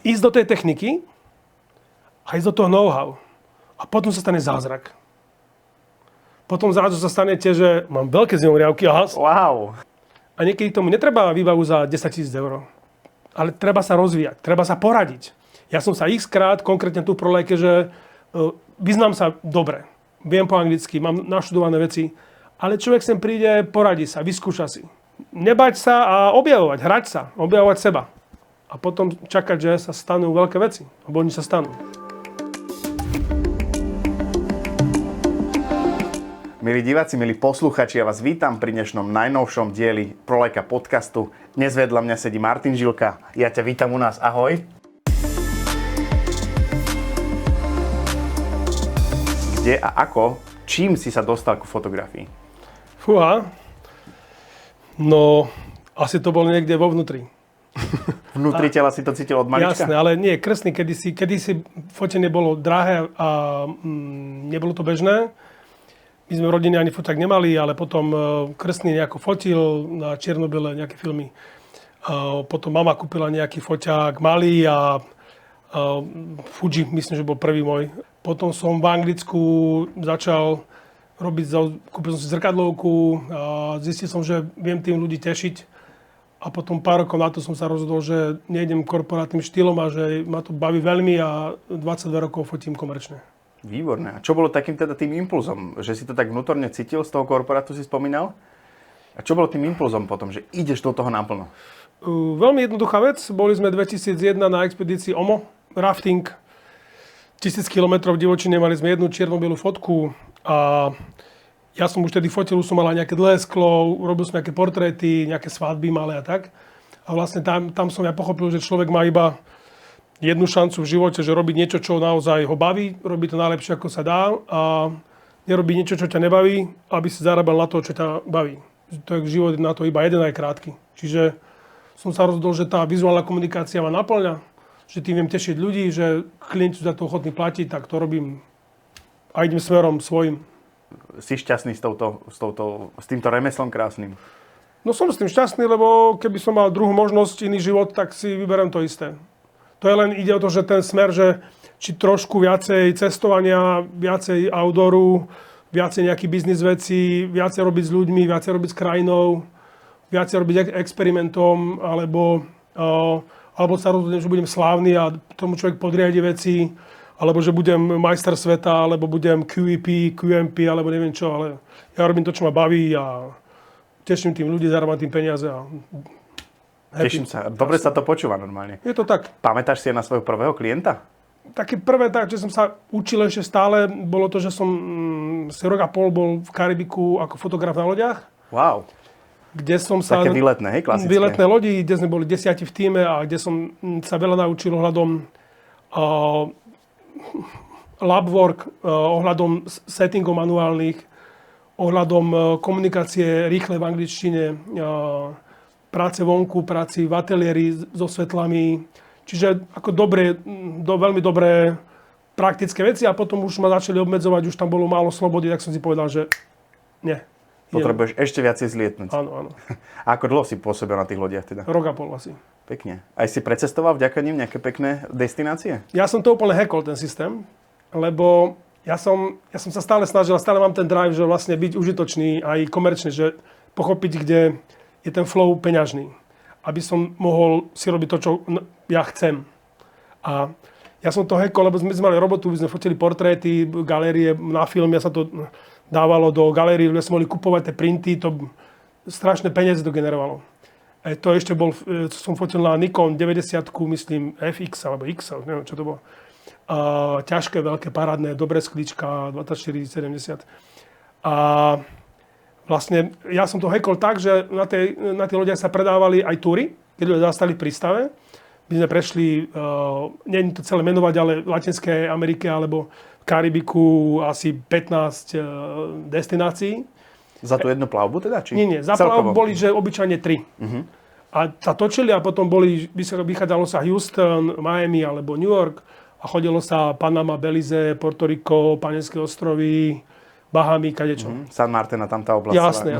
ísť do tej techniky a ísť do toho know-how. A potom sa stane zázrak. Potom zrazu sa stanete, že mám veľké zimomriavky a has. Wow. A niekedy tomu netreba výbavu za 10 000 eur. Ale treba sa rozvíjať, treba sa poradiť. Ja som sa x-krát, konkrétne tu v Prolejke, že vyznám sa dobre. Viem po anglicky, mám naštudované veci. Ale človek sem príde, poradí sa, vyskúša si. Nebať sa a objavovať, hrať sa, objavovať seba. A potom čakať, že sa stanú veľké veci. Lebo oni sa stanú. Milí diváci, milí posluchači, ja vás vítam pri dnešnom najnovšom dieli Prolejka podcastu. Dnes vedľa mňa sedí Martin Žilka. Ja ťa vítam u nás. Ahoj. Kde a ako, čím si sa dostal ku fotografii? Fúha. No, asi to bolo niekde vo vnútri. Vnútri tela si to cítil od malička? Jasné, ale nie, krstný, kedysi fotenie bolo drahé a nebolo to bežné. My sme v rodine ani foťák nemali, ale potom krstný nejako fotil na Černobyle nejaké filmy. Potom mama kúpila nejaký foťák malý a Fuji, myslím, že bol prvý môj. Potom som v Anglicku začal robiť, kúpil som si zrkadlovku a zistil som, že viem tým ľudí tešiť. A potom pár rokov na to som sa rozhodol, že nejdem korporátnym štýlom a že ma to baví veľmi a 22 rokov fotím komerčne. Výborné. A čo bolo takým teda tým impulzom? Že si to tak vnútorne cítil z toho korporátu, si spomínal? A čo bolo tým impulzom potom, že ideš do toho naplno? Veľmi jednoduchá vec. Boli sme 2001 na expedícii OMO, rafting. 1000 km v divočine, mali sme jednu čierno-bielú fotku a ja som už tedy fotil, už som mal aj nejaké dlhé sklo, robil som nejaké portréty, nejaké svadby malé a tak. A vlastne tam som ja pochopil, že človek má iba jednu šancu v živote, že robiť niečo, čo naozaj ho baví, robiť to najlepšie, ako sa dá a nerobiť niečo, čo ťa nebaví, aby si zarábal na to, čo ťa baví. To je život na to iba jeden aj krátky. Čiže som sa rozhodol, že tá vizuálna komunikácia ma naplňa, že tým viem tešiť ľudí, že klienti sú za to ochotní platiť, tak to robím a idem smerom svojim. Si šťastný s týmto remeslom krásnym? No som s tým šťastný, lebo keby som mal druhú možnosť, iný život, tak si vyberiem to isté. To je len, ide o to, že ten smer, že či trošku viacej cestovania, viacej outdooru, viacej nejaký biznis veci, viacej robiť s ľuďmi, viacej robiť s krajinou, viacej robiť experimentom, alebo sa rozhodnem, že budem slávny a tomu človek podriadi veci, alebo že budem majster sveta, alebo budem QEP, QMP, alebo neviem čo, ale ja robím to, čo ma baví a teším tým ľudí, zarábam tým peniaze a teším sa. Dobre sa to počúva normálne. Je to tak. Pamätáš si na svojho prvého klienta? Také prvé, že som sa učil ešte stále, bolo to, že som si rok a pol bol v Karibiku ako fotograf na loďach. Wow. Kde som sa... Také výletné, hej, klasické. Výletné lodi, kde sme boli 10 v tíme a kde som sa veľa naučil ohľadom lab work, ohľadom settingov manuálnych, ohľadom komunikácie rýchle v angličtine, práce vonku, práci v ateliéri so svetlami. Čiže ako veľmi dobré praktické veci a potom už ma začali obmedzovať, už tam bolo málo slobody, tak som si povedal, že nie. Potrebuješ ešte viacej zlietnúť. Áno. A ako dlho si pôsobil na tých lodiach teda? Rok a pol asi. Pekne. Aj si precestoval vďaka nim nejaké pekné destinácie? Ja som to úplne hackol, ten systém, lebo ja som sa stále snažil, stále mám ten drive, že vlastne byť užitočný aj komerčný, že pochopiť, kde je ten flow peňažný. Aby som mohol si robiť to, čo ja chcem. A ja som to hackol, lebo sme mali robotu, my sme fotili portréty, galérie, na film, ja sa to dávalo do galérií, kde sme mohli kupovať tie printy, to strašné peniaze to generovalo. To ešte som fotil na Nikon 90, myslím FX alebo X, neviem čo to bolo. Ťažké, veľké, parádne, dobré sklička, 24-70. A vlastne ja som to hackol tak, že na tej lodiach sa predávali aj túry, keď ľudia zastali v prístave. My sme prešli, nie to celé menovať, ale v Latinskej Amerike alebo v Karibiku asi 15 destinácií. Za tú jednu plavbu teda? Či nie, za plavbu boli, že obyčajne 3. Uh-huh. A sa točili a potom vychádzalo sa Houston, Miami alebo New York a chodilo sa Panama, Belize, Puerto Rico, Panenské ostrovy, Bahamy, kadečo. San Martin a tam tá oblasť. Jasné.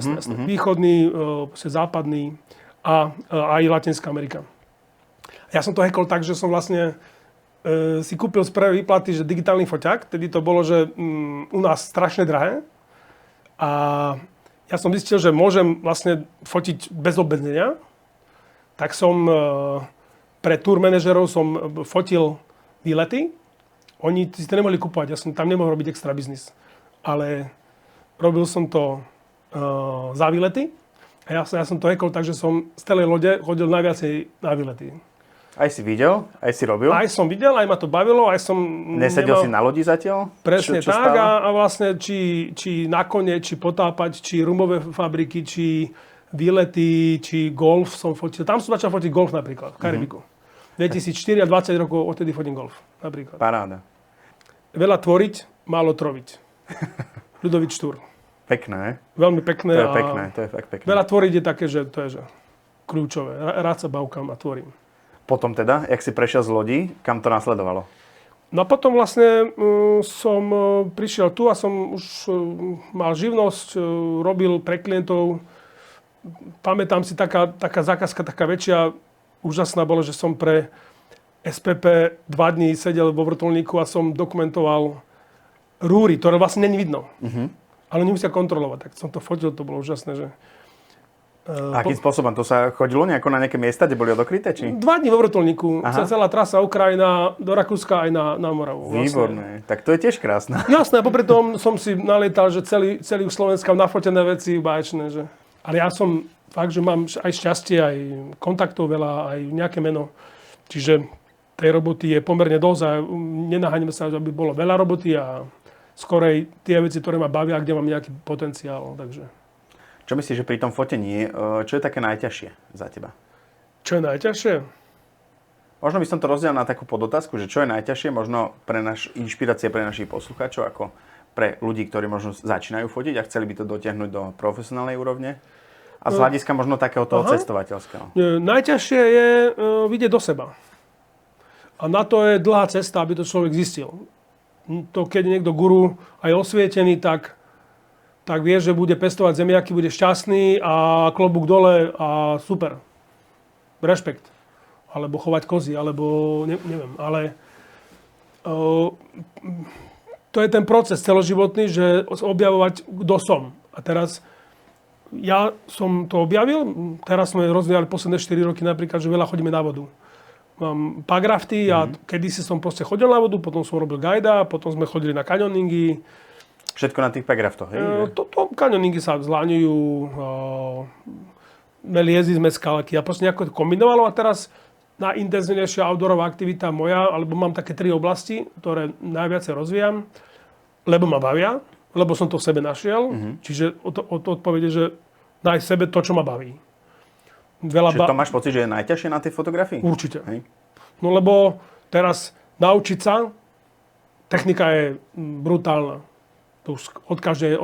Východný, západný a aj Latinská Amerika. Ja som to hackol tak, že som vlastne si kúpil z prvej výplaty, že digitálny foťák. Tedy to bolo, že u nás strašne drahé. A ja som zistil, že môžem vlastne fotiť bez obmedzenia. Tak som pre tour manažerov som fotil výlety. Oni si to nemohli kúpovať, ja som tam nemohol robiť extra biznis. Ale robil som to za výlety. A ja som to hackol tak, že som z celej lode chodil najviacej na výlety. Aj si videl? Aj si robil? Aj som videl, aj ma to bavilo, aj som... Nesedel si na lodi zatiaľ? Presne čo tak a vlastne či na kone, či potápať, či rumové fabriky, či výlety, či golf som fotil. Tam som začal fotiť golf napríklad, v Karibiku. 2004 a 20 rokov odtedy fotím golf napríklad. Paráda. Veľa tvoriť, málo troviť. Ľudovič Štúr. Pekné. Veľmi pekné. To je pekné, to je fakt pekné. Veľa tvoriť je také, že to je že kľúčové. Rád sa bavkám a tvorím. Potom teda, jak si prešiel z lodi, kam to nasledovalo? No a potom vlastne som prišiel tu a som už mal živnosť, robil pre klientov. Pamätám si taká zákazka, taká väčšia, úžasná bolo, že som pre SPP 2 dní sedel vo vrtuľníku a som dokumentoval rúry, ktoré vlastne není vidno. Ale nemusia kontrolovať. Tak som to fotil, to bolo úžasné, že... Akým spôsobom? To sa chodilo nejako na nejaké miesta, kde boli odokryté? Či? 2 dní vo vrtuľníku. Celá trasa Ukrajina do Rakúska aj na Moravu. Výborné. Vlastne. Tak to je tiež krásne. Jasné, a popri tom som si nalietal, že celý Slovenska nafotené veci báječné. Že... Ale ja som fakt, že mám aj šťastie, aj kontaktov veľa, aj nejaké meno. Čiže tej roboty je pomerne dosť a nenaháňame sa, aby bolo veľa roboty a skorej tie veci, ktoré ma bavia, kde mám nejaký potenciál. Takže... Čo myslíš, že pri tom fotení, čo je také najťažšie za teba? Čo je najťažšie? Možno by som to rozdielal na takú podotázku, že čo je najťažšie, možno pre inšpirácie pre našich poslucháčov, ako pre ľudí, ktorí možno začínajú fotiť a chceli by to dotiahnuť do profesionálnej úrovne? A z hľadiska možno takéhoto cestovateľského. Najťažšie je vidieť do seba. A na to je dlhá cesta, aby to človek zistil. To, keď je niekto guru aj osvietený, tak vie, že bude pestovať zemiaky, bude šťastný a klobúk dole a super. Rešpekt. Alebo chovať kozy, alebo neviem. Ale to je ten proces celoživotný, že objavovať, kto som. A teraz ja som to objavil, teraz sme rozvíjali posledné 4 roky napríklad, že veľa chodíme na vodu. Mám pagrafty a kedysi som proste chodil na vodu, potom som robil guida, potom sme chodili na kanioningy. Všetko na tých pagraftoch, hej? Kanioningy sa zláňujú, meliezy sme skalky a proste nejako to kombinovalo a teraz najintenzívnejšia outdoorová aktivita moja, alebo mám také 3 oblasti, ktoré najviac rozvíjam, lebo ma bavia, lebo som to v sebe našiel, čiže odpovede, že nájsť v sebe to, čo ma baví. Čiže to máš pocit, že je najťažšie na tej fotografii? Určite. Hej. No lebo teraz naučiť sa, technika je brutálna. To už od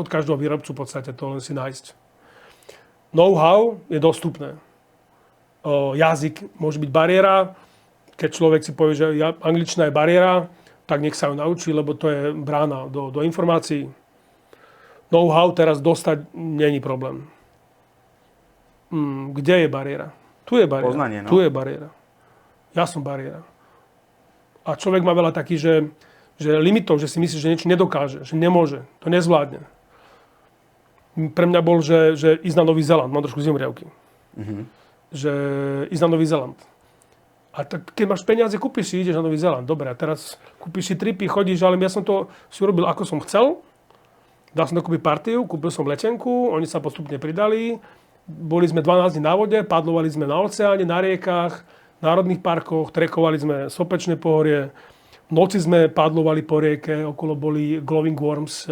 každého výrobcu v podstate to len si nájsť. Know-how je dostupné. Jazyk môže byť bariéra. Keď človek si povie, že angličtina je bariéra, tak nech sa ju naučí, lebo to je brána do informácií. Know-how teraz dostať není problém. Kde je bariéra? Tu je bariéra. Poznanie, no. Tu je bariéra. Ja som bariéra. A človek má veľa takých, že limitov, že si myslí, že niečo nedokáže, že nemôže, to nezvládne. Pre mňa bol, že ísť na Nový Zéland, mám trošku zimomriavky. Že ísť na Nový Zéland. A tak keď máš peniaze, kúpiš si, ideš na Nový Zéland. Dobre, a teraz kúpiš si tripy, chodíš, ale ja som to si urobil, ako som chcel. Dal som dokúpiť partiu, kúpil som letenku, oni sa postupne pridali. Boli sme 12 dní na vode, padlovali sme na oceáne, na riekach, národných parkoch, trekovali sme Sopečné pohorie. V noci sme padlovali po rieke, okolo boli glowing worms,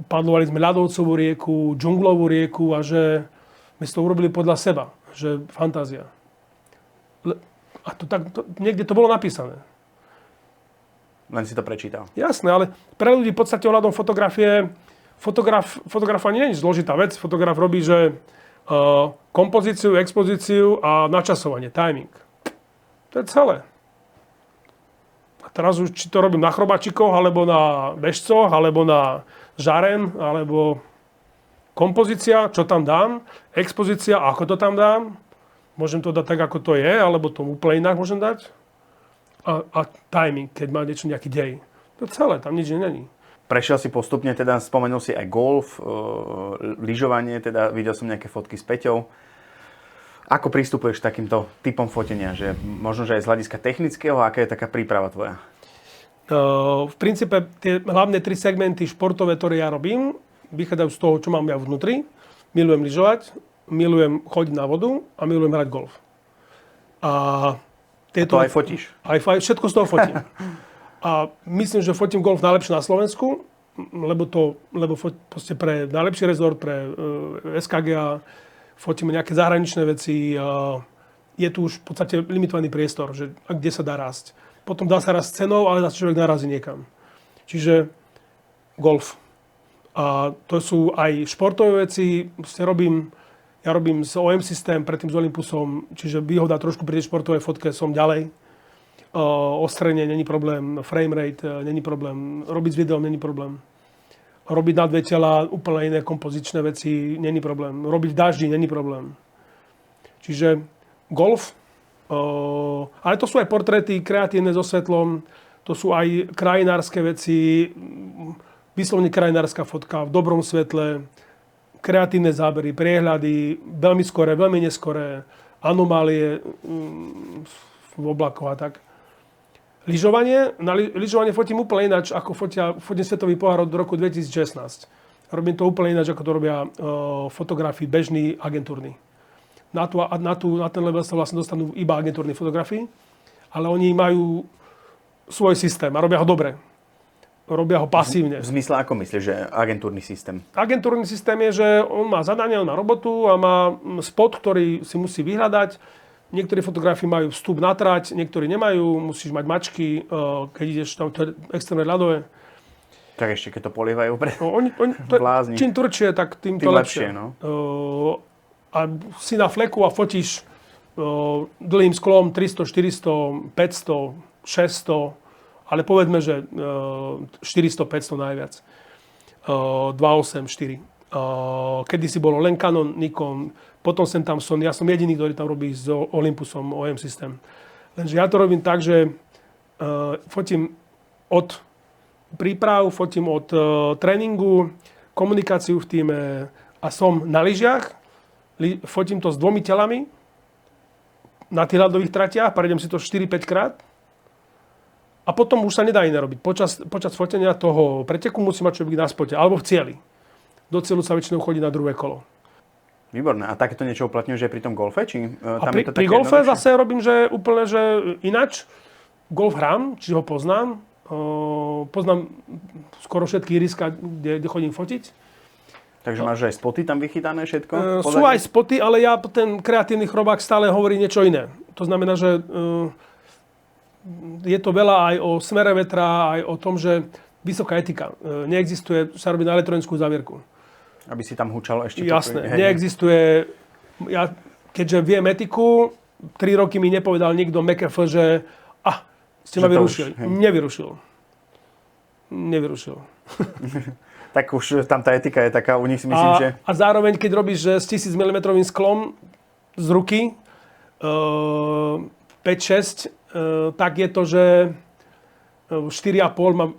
padlovali sme ľadovcovú rieku, džunglovú rieku a že my sme to urobili podľa seba, že fantázia. A niekde to bolo napísané. Len si to prečítal. Jasné, ale pre ľudí v podstate ohľadom fotografie, fotografia nie je zložitá vec. Fotograf robí, že kompozíciu, expozíciu a načasovanie, timing. To je celé. A teraz už, či to robím na chrobačikoch, alebo na bežcoch, alebo na žaren, alebo kompozícia, čo tam dám, expozícia, ako to tam dám, Môžem to dať tak, ako to je, alebo to úplne inak môžem dať. A timing, keď má niečo nejaký dej. To celé, tam nič není. Prešiel si postupne, teda spomenul si aj golf, lyžovanie, teda videl som nejaké fotky s Peťou. Ako pristupuješ k takýmto typom fotenia? Že možno, že aj z hľadiska technického, aká je taká príprava tvoja? V princípe tie hlavné 3 segmenty športové, ktoré ja robím, vychádzajú z toho, čo mám ja vnútri. Milujem lyžovať, milujem chodiť na vodu a milujem hrať golf. A to aj fotíš? Všetko z toho fotím. A myslím, že fotím golf najlepšie na Slovensku, lebo proste pre najlepší rezort, pre SKGA, fotíme nejaké zahraničné veci. Je tu už v podstate limitovaný priestor, že kde sa dá rásť. Potom dá sa rásť cenou, ale zase človek narazí niekam. Čiže golf. A to sú aj športové veci. Ja robím s OM systém, predtým s Olympusom, čiže výhoda trošku pri tej športovej fotke som ďalej. Ostrenie není problém, frame rate není problém, robiť s videom není problém. Robiť na dve tela, úplne iné kompozičné veci, není problém. Robiť v daždi, není problém. Čiže golf, ale to sú aj portréty kreatívne so svetlom, to sú aj krajinárske veci, vyslovene krajinárska fotka v dobrom svetle, kreatívne zábery, priehľady, veľmi skoré, veľmi neskoré, anomálie v oblakoch a tak. Lyžovanie fotím úplne ináč, ako fotím svetový pohár od roku 2016. Robím to úplne ináč, ako to robia fotografi bežní, agentúrni. Na ten level sa vlastne dostanú iba agentúrni fotografi, ale oni majú svoj systém a robia ho dobre. Robia ho pasívne. V zmysle ako myslíš, že agentúrny systém? Agentúrny systém je, že on má zadanie, on má robotu a má spot, ktorý si musí vyhľadať. Niektorí fotografi majú vstup na trať, niektorí nemajú, musíš mať mačky, keď ideš tam, to je extrémne ľadové. Tak ešte, keď to polievajú pre blázni. Čím tvrdšie, tak tým to lepšie. No? A si na fleku a fotíš dlhým sklom 300, 400, 500, 600, ale povedzme, že 400, 500 najviac. 2.8, 4. Kedy si bolo len Canon, Nikon, potom sem tam Sony. Ja som jediný, ktorý tam robí s Olympusom OM systém. Lenže ja to robím tak, že fotím od príprav, fotím od tréningu, komunikáciu v týme a som na lyžiach. Fotím to s 2 telami na tých ľadových tratiach, prejdem si to 4-5 krát. A potom už sa nedá iné robiť. Počas fotenia toho preteku musí mať človek na spote, alebo v cieli. Do cieľu sa väčšinou chodí na druhé kolo. Výborné. A takéto niečo uplatňuješ aj pri tom golfe? Či, tam je to pri golfe zase robím, že úplne že inač. Golf hrám, čiže ho poznám. Poznám skoro všetky ihriska, kde chodím fotiť. Takže máš aj spoty tam vychytané všetko? Sú aj spoty, ale ja ten kreatívny chrobák stále hovorí niečo iné. To znamená, že je to veľa aj o smere vetra, aj o tom, že vysoká etika. Neexistuje, sa robí na elektronickú zavierku. Aby si tam hučalo ešte. Jasné, neexistuje. Ja, keďže viem etiku, 3 roky mi nepovedal nikto MKF, že ste ma vyrušili. Nevyrušil. Tak už tam tá etika je taká, u nich si myslím, že... A zároveň, keď robíš s 1000 mm sklom z ruky, 5-6, tak je to, že 4,5 mám,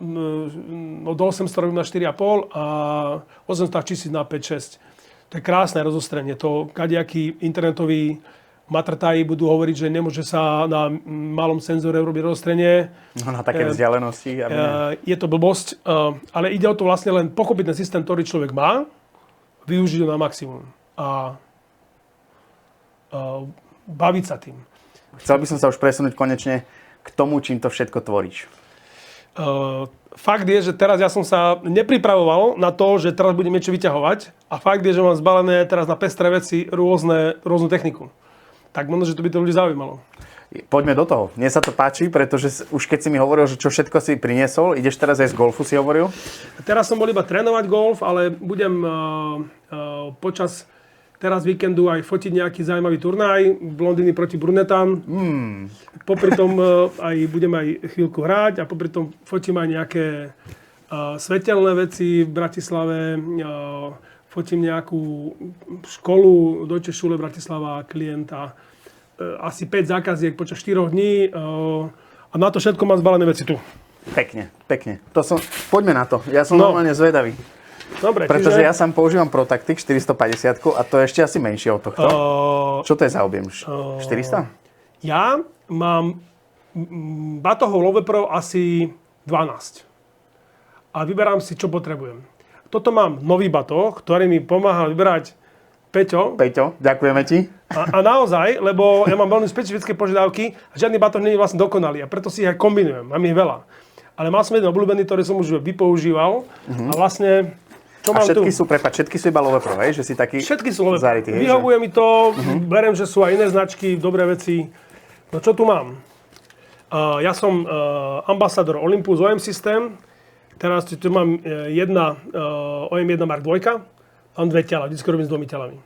od 800 robím na 4,5 a 800 1000 na 5-6. To je krásne rozostrenie. To kadejakí internetoví matrtaji budú hovoriť, že nemôže sa na malom senzore robiť rozostrenie. No na také vzdialenosti. Je to blbosť, ale ide o to vlastne len pochopiť ten systém, ktorý človek má, využiť ho na maximum a baviť sa tým. Chcel by som sa už presunúť konečne k tomu, čím to všetko tvoríš. Fakt je, že teraz ja som sa nepripravoval na to, že teraz budem niečo vyťahovať a fakt je, že mám zbalené teraz na pestré veci rôznu techniku. Tak možno, že to by to ľudí zaujímalo. Poďme do toho. Mne sa to páči, pretože už keď si mi hovoril, že čo všetko si priniesol, ideš teraz aj z golfu, si hovoril? Teraz som bol iba trénovať golf, ale budem počas teraz víkendu aj fotiť nejaký zaujímavý turnaj, blondíny proti brunetám. Popri tom aj budem aj chvíľku hrať a popri tom fotím aj nejaké svetelné veci v Bratislave. Fotím nejakú školu Deutsche Schule Bratislava, klienta. asi 5 zákaziek počas 4 dní a na to všetko mám zbalené veci tu. Pekne. Poďme na to. Ja som normálne zvedavý. Dobre, pretože ja sám používam ProTactic 450 a to je ešte asi menšie od tohto. Čo to je za objem? 400? Ja mám batohov Lovepro asi 12. A vyberám si, čo potrebujem. Toto mám nový batoh, ktorý mi pomáha vyberať Peťo, ďakujeme ti. A naozaj, lebo ja mám veľmi špecifické požiadavky a žiadny batoh nie je vlastne dokonalý a preto si ich aj kombinujem. Mám ich veľa. Ale mal som jeden obľúbený, ktorý som už vypoužíval a vlastne... A všetky sú iba Lovepro, že si taký všetky sú Lovepro. zarytý. Vyhovuje mi to, beriem, že sú aj iné značky, dobré veci. No čo tu mám? Ja som ambasador Olympus OM systém. Teraz tu mám OM1 Mark II. Mám 2 tela, vždycky robím s 2 telami.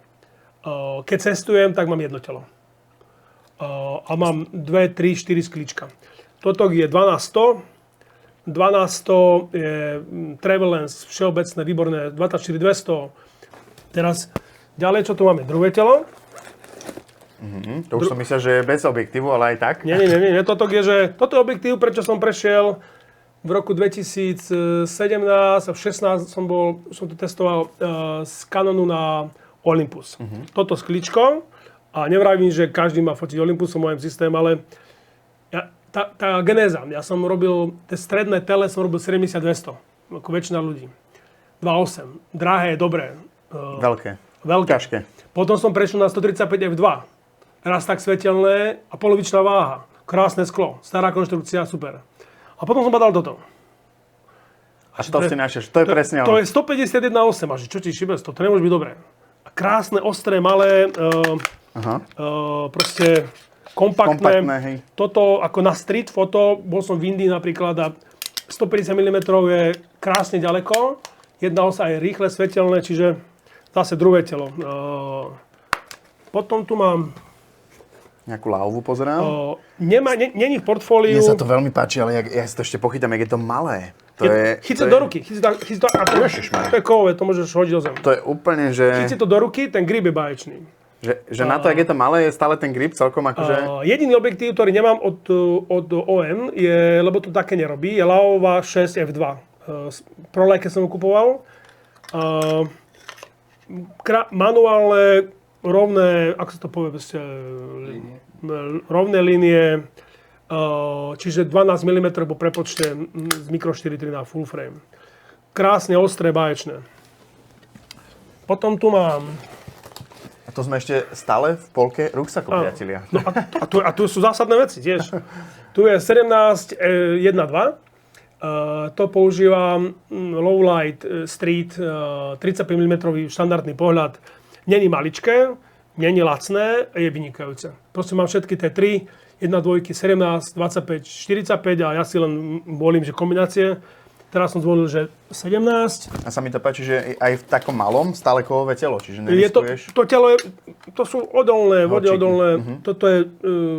Keď cestujem, tak mám 1 telo. A mám 2, 3, 4 sklíčka. Toto je 1200. 1200 je Travel Lens, všeobecné, výborné, 24200. Teraz ďalej, čo tu máme? Druhé telo. To už som myslel, že je bez objektívu, ale aj tak. Nie. Toto je objektív, prečo som prešiel v roku 2017 a v 16 som to testoval z Canonu na Olympus. Toto sklíčko. A nevravím, že každý má fotiť Olympusom, môj systém, ale tá genéza. Ja som robil, tie stredné tele som robil 70-200, ako väčšina ľudí. 2.8. Drahé, dobré. Veľké. Ťažké. Potom som prešiel na 135 F2. Raz tak svetelné a polovičná váha. Krásne sklo. Stará konštrukcia, super. A potom som badal toto. A to si našiel, to je presne ono. To je 151.8. A čo ti šibe? To nemôže byť dobré. A krásne, ostré, malé, proste... Kompaktné. Hej. Toto ako na street foto, bol som v Indii napríklad a 150 mm je krásne ďaleko, jedna osa je rýchle, svetelné, čiže zase druhé telo. Potom tu mám... Nejakú lávu pozerám. Není v portfóliu... Mne sa to veľmi páči, ale ja si to ešte pochytám, jak je to malé. Chyť do ruky. To je kovové, to môžeš hodiť do zem. To je úplne, že... Chyť si to do ruky, ten grip je báječný. Že na to, jak je to malé, je stále ten grip celkom akože... Jediný objektív, ktorý nemám od OM, je, lebo to také nerobí, je Laowa 6 F2. Pro Leica som ho kupoval. Manuálne, rovné, ako sa to povie, rovné línie, čiže 12 mm po prepočte z Micro 4.3 na full frame. Krásne, ostré, báječné. Potom tu mám... A to sme ešte stále v polke ruksaku, priatelia. No a tu sú zásadné veci tiež. Tu je 17.1.2. To používam low light, street, 35 mm štandardný pohľad. Není maličké, není lacné, je vynikajúce. Proste mám všetky tie 3, 1, 2, 17, 25, 45 a ja si len volím, že kombinácie. Teraz som zvolil, že 17. A sa mi to páči, že aj v takom malom stále kovové telo, čiže neriskuješ. To telo to sú odolné, vodeodolné. Toto je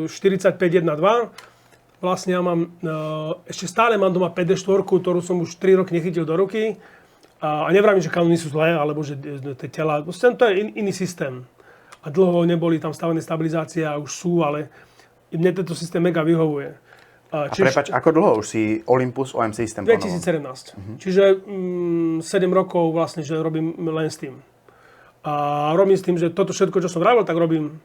45.1.2. Vlastne ja mám, ešte stále mám doma PD4, ktorú som už 3 roky nechytil do ruky. A nevravím, že kanóny sú zlé, alebo že tie tela, to je iný systém. A dlho neboli tam stavené stabilizácie a už sú, ale mne tento systém mega vyhovuje. Prepáč, ako dlho už si Olympus OM systém ponoval? 2017. Čiže 7 rokov vlastne, že robím len s tým. A robím s tým, že toto všetko, čo som vravil, tak robím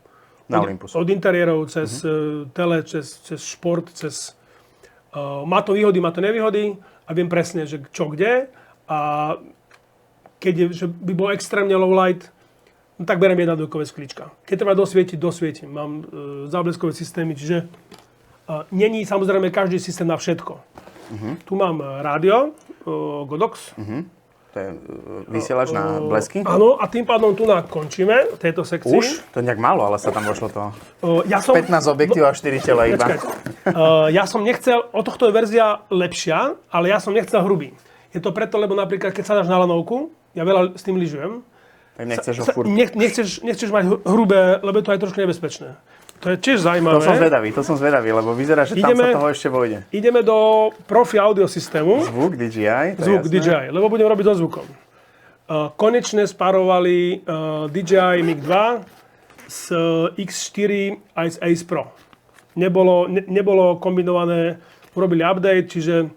na Olympus. Od interiérov, cez tele, cez šport, cez... má to výhody, má to nevýhody a viem presne, že čo kde. A keď že by bol extrémne low light, no tak beriem jednodvojkové sklíčka. Keď treba dosvietiť. Mám zábleskové systémy, čiže není samozrejme každý systém na všetko. Tu mám rádio, Godox. To je vysielač na blesky? Áno, a tým pádom tu končíme v tejto sekcii. Už? To nejak málo, ale sa tam vošlo to. 15 objektív a 4 tela iba. Ja som nechcel, o tohto je verzia lepšia, ale ja som nechcel hrubý. Je to preto, lebo napríklad, keď sa dáš na lanovku, ja veľa s tým lyžujem, tak nechceš ho furt. Nechceš mať hrubé, lebo to je trošku nebezpečné. To je tiež zaujímavé. To som zvedavý, lebo vyzerá, že tam sa toho ešte vojde. Ideme do profi audio systému. Zvuk DJI, DJI, lebo budem robiť so zvukom. Konečne spárovali DJI Mic 2 s X4 aj s Ace Pro. Nebolo kombinované, urobili update, čiže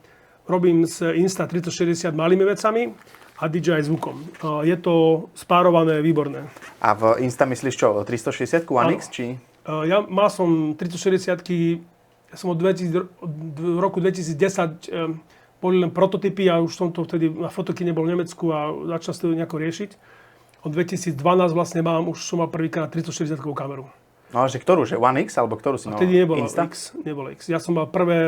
robím s Insta360 malými vecami a DJI zvukom. Je to spárované výborné. A v Insta myslíš čo? 360 One X? Či? Ja mal som 360, ja som v roku 2010 boli len prototypy a už som to vtedy na fotoky nebol v Nemecku a začal sa to nejako riešiť. Od 2012 vlastne som mal prvýkrát 360 kameru. No, že ktorú? Že One X alebo ktorú si mal? Vtedy nebolo Insta? X, nebolo X. Ja som mal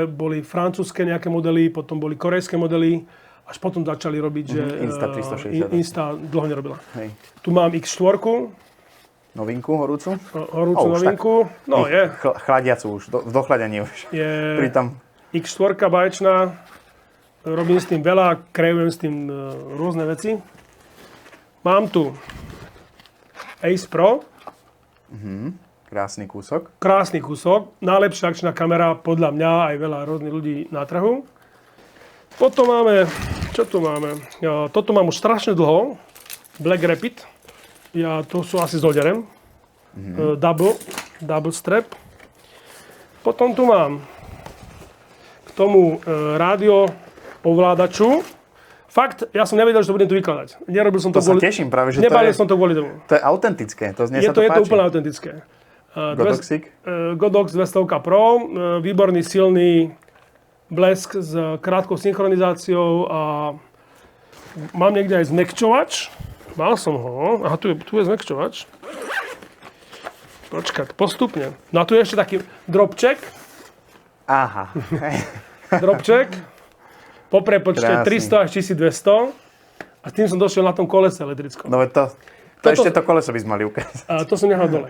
boli francúzske nejaké modely, potom boli korejské modely, až potom začali robiť, že Insta 360. Insta dlho nerobila. Hej. Tu mám X4, Novinku horúcu? horúcu novinku. No je. Chladiacu už, v dochladaní už. Je Pritom X4 baječná, robím s tým veľa, kreujem s tým rôzne veci. Mám tu Ace Pro. krásny kúsok. Krásny kúsok, najlepšia akčná kamera podľa mňa aj veľa rôznych ľudí na trhu. Potom máme, čo tu máme? Toto mám už strašne dlho, Black Rapid. To sú asi s Oderem. Double strap. Potom tu mám k tomu rádio ovládaču. Fakt, ja som nevedel, že to budem tu vykladať. Nerobil som to sa teším práve, že Nebalil som to kvôli tomu. To je autentické, to znie sa to Je páči. to úplne autentické. Godoxik? Godox 200 Pro, výborný, silný blesk s krátkou synchronizáciou a mám niekde aj zmekčovač. Mal som ho. Aha, tu je zmekčovač. Počkať, postupne. No a tu je ešte taký dropcheck. Aha. Dropcheck. Po prepočte Krásny. 300 až 1200. A s tým som došiel na tom kolese elektrickom. No to ešte to koleso by sme mali ukázať. A to som nechal dole.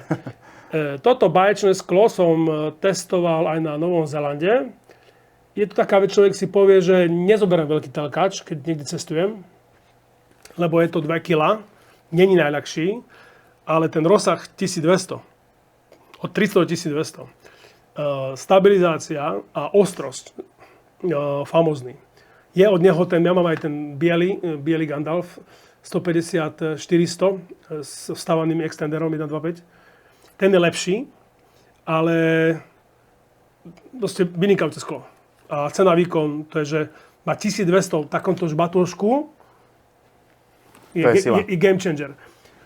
Toto báječné sklo som testoval aj na Novom Zélande. Je to taká vec, človek si povie, že nezoberiem veľký telkač, keď niekde cestujem, lebo je to 2 kg, není najľahší, ale ten rozsah 1200, od 300 do 1200. Stabilizácia a ostrosť, famózny. Je od neho ja mám aj ten biely Gandalf 150-400 s vstávaným extenderom 1.2.5. Ten je lepší, ale proste vynikajúce sklo. A cena výkon, to je, že má 1200 v takomto žbatôžku, je game changer.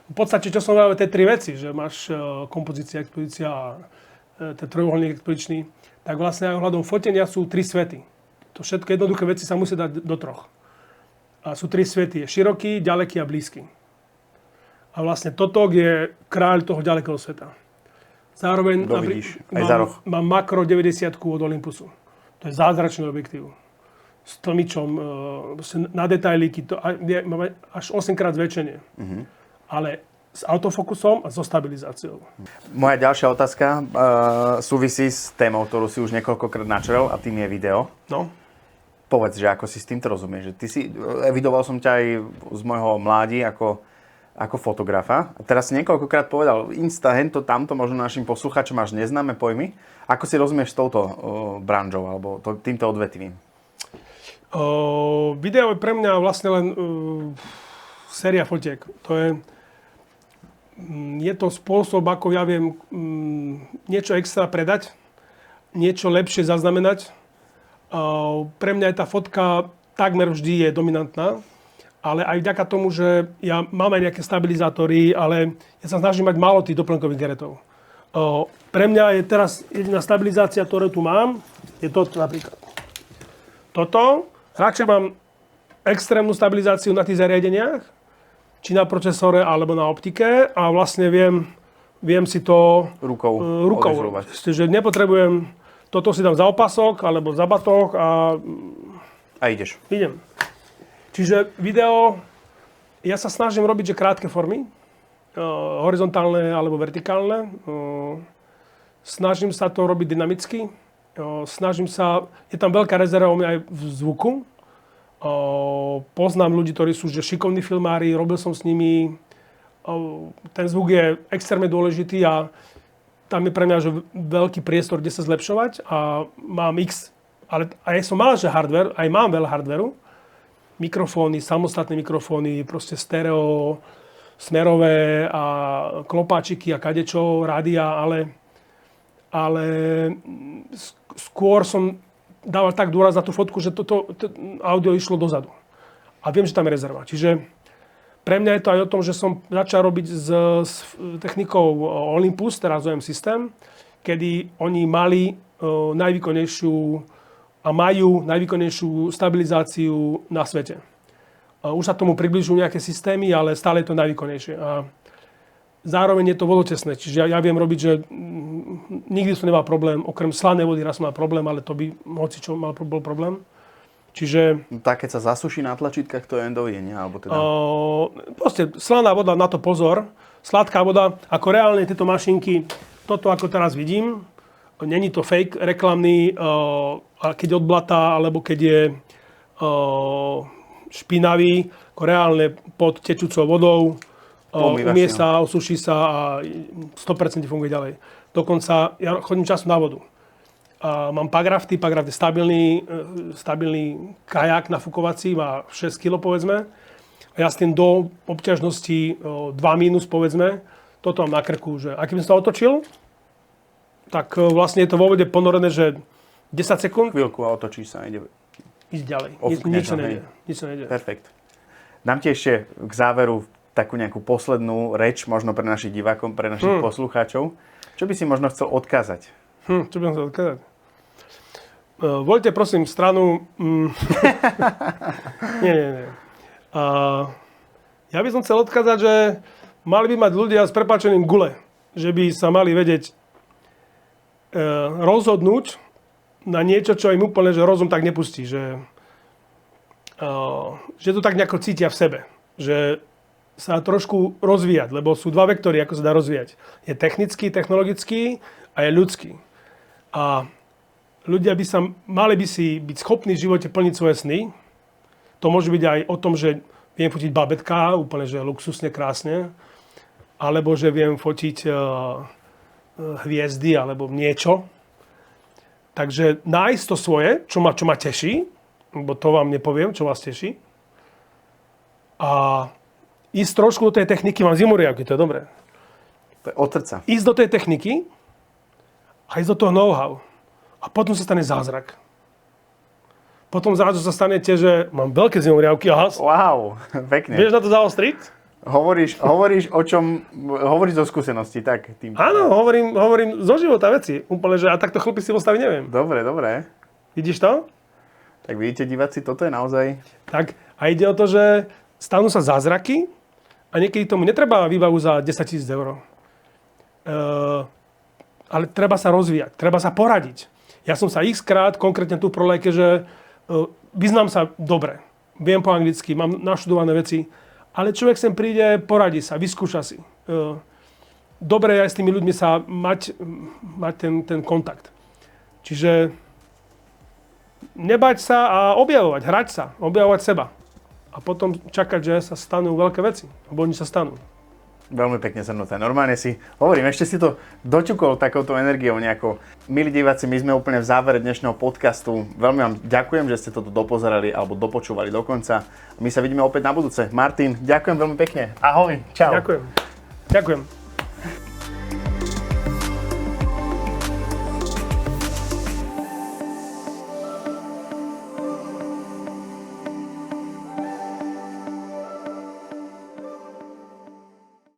V podstate, čo som hovoril, tie tri veci, že máš kompozícia, expozícia a ten trojuholník expozičný, tak vlastne aj ohľadom fotenia sú tri svety. To všetko jednoduché veci sa musí dať do troch. A sú tri svety. Je široký, ďaleký a blízky. A vlastne toto je kráľ toho ďalekého sveta. Zároveň mám makro 90 od Olympusu. To je zázračný objektív. S tlmičom, na detailíky, máme až 8-krát zväčšenie. Ale s autofokusom a so stabilizáciou. Moja ďalšia otázka súvisí s témou, ktorú si už niekoľkokrát načrel, a tým je video. No. Povedz, že ako si s týmto rozumieš. Že evidoval som ťa aj z môjho mládí ako fotografa. A teraz si niekoľkokrát povedal Insta, hento, tamto, možno našim poslucháčom máš neznáme pojmy. Ako si rozumieš s touto branžou alebo týmto odvetvím? Video je pre mňa vlastne len séria fotiek. Je to spôsob, ako ja viem niečo extra predať, niečo lepšie zaznamenať. Pre mňa je tá fotka takmer vždy je dominantná, ale aj vďaka tomu, že ja mám aj nejaké stabilizátory, ale ja sa snažím mať málo tých doplnkových geretov. Pre mňa je teraz jediná stabilizácia, ktorú tu mám, je toto napríklad. Toto, radšej mám extrémnu stabilizáciu na tých zariadeniach, či na procesore, alebo na optike a vlastne viem si to rukou robiť. Že nepotrebujem, toto si dám za opasok, alebo za batok a ideš. Idem. Čiže video, ja sa snažím robiť, že krátke formy, horizontálne alebo vertikálne. Snažím sa to robiť dynamicky. Je tam veľká rezerva aj v zvuku. Poznám ľudí, ktorí sú že šikovní filmári, robil som s nimi. Ten zvuk je extrémne dôležitý a tam je pre mňa že veľký priestor, kde sa zlepšovať. A mám ale aj som mal že hardware, aj mám veľa hardwareu. Mikrofóny, samostatné mikrofóny, proste stereo, smerové a klopáčiky a kadečo, rádia, ale skôr som dával tak dôraz na tú fotku, že toto audio išlo dozadu. A viem, že tam je rezerva. Čiže pre mňa je to aj o tom, že som začal robiť s technikou Olympus, teraz OM systém, kedy oni mali najvýkonnejšiu a majú najvýkonnejšiu stabilizáciu na svete. Už sa tomu približujú nejaké systémy, ale stále je to najvýkonnejšie. A zároveň je to vodotesné, čiže ja viem robiť, že nikdy som nemal problém, okrem slanej vody raz som mal problém, ale to by hocičo bol problém. Čiže... Tak, keď sa zasuší na tlačítkach, to je endovie, nie? Alebo teda... Proste slaná voda, na to pozor. Sladká voda, ako reálne tieto mašinky, toto ako teraz vidím, není to fake reklamný, keď odblatá, alebo keď je špinavý, ako reálne pod tečúcou vodou, umie sa, osuší sa a 100% funguje ďalej. Dokonca ja chodím často na vodu. Mám Pagraft je stabilný kajak nafukovací, má 6 kg povedzme. A ja s tým do obťažnosti 2 mínus povedzme, toto mám na krku, že ak by som sa otočil, tak vlastne je to vo vode ponorené, že 10 sekúnd. Chvíľku a otočíš sa a ide. Ísť ďalej. Nič sa nejde. Perfekt. Dám ti ešte k záveru takú nejakú poslednú reč, možno pre našich divákov, pre našich poslucháčov. Čo by si možno chcel odkázať? Čo by som chcel odkázať? Voľte prosím stranu... Nie. Ja by som chcel odkázať, že mali by mať ľudia s prepáčením gule. Že by sa mali vedieť rozhodnúť na niečo, čo im úplne, že rozum tak nepustí. Že to tak nejako cítia v sebe. Že sa trošku rozvíjať, lebo sú dva vektory, ako sa dá rozvíjať. Je technický, technologický a je ľudský. A ľudia mali by si byť schopní v živote plniť svoje sny. To môže byť aj o tom, že viem fotiť babetka, úplne, že luxusne, krásne. Alebo, že viem fotiť hviezdy, alebo niečo. Takže nájsť to svoje, čo ma teší, lebo to vám nepoviem, čo vás teší. A ísť trošku do tej techniky, mám zimoriavky, to je dobré. To je od srdca. Ísť do tej techniky a ísť do toho know-how. A potom sa stane zázrak. Potom zrazu sa stanete, že mám veľké zimoriavky. Wow, pekne. Vieš na to zaostriť? Hovoríš o čom, hovoríš zo skúsenosti, tak? Áno, hovorím zo života veci. Úplne, že a takto chlpy si postaviť neviem. Dobre. Vidíš to? Tak vidíte, diváci, toto je naozaj... Tak, a ide o to, že stanú sa zázraky a niekedy tomu netreba výbavu za 10 000 eur. Ale treba sa rozvíjať, treba sa poradiť. Ja som sa x-krát, konkrétne tu v Prolejke, že vyznám sa dobre. Viem po anglicky, mám naštudované veci, ale človek sem príde, poradí sa, vyskúša si. Dobre aj s tými ľuďmi sa mať ten kontakt. Čiže nebať sa a objavovať, hrať sa, objavovať seba. A potom čakať, že sa stanú veľké veci. Lebo oni sa stanú. Veľmi pekne zhrnuté. Normálne si hovorím, ešte si to doťukol takouto energiou nejako. Milí diváci, my sme úplne v závere dnešného podcastu. Veľmi vám ďakujem, že ste toto dopozerali alebo dopočúvali do konca. My sa vidíme opäť na budúce. Martin, ďakujem veľmi pekne. Ahoj, čau. Ďakujem.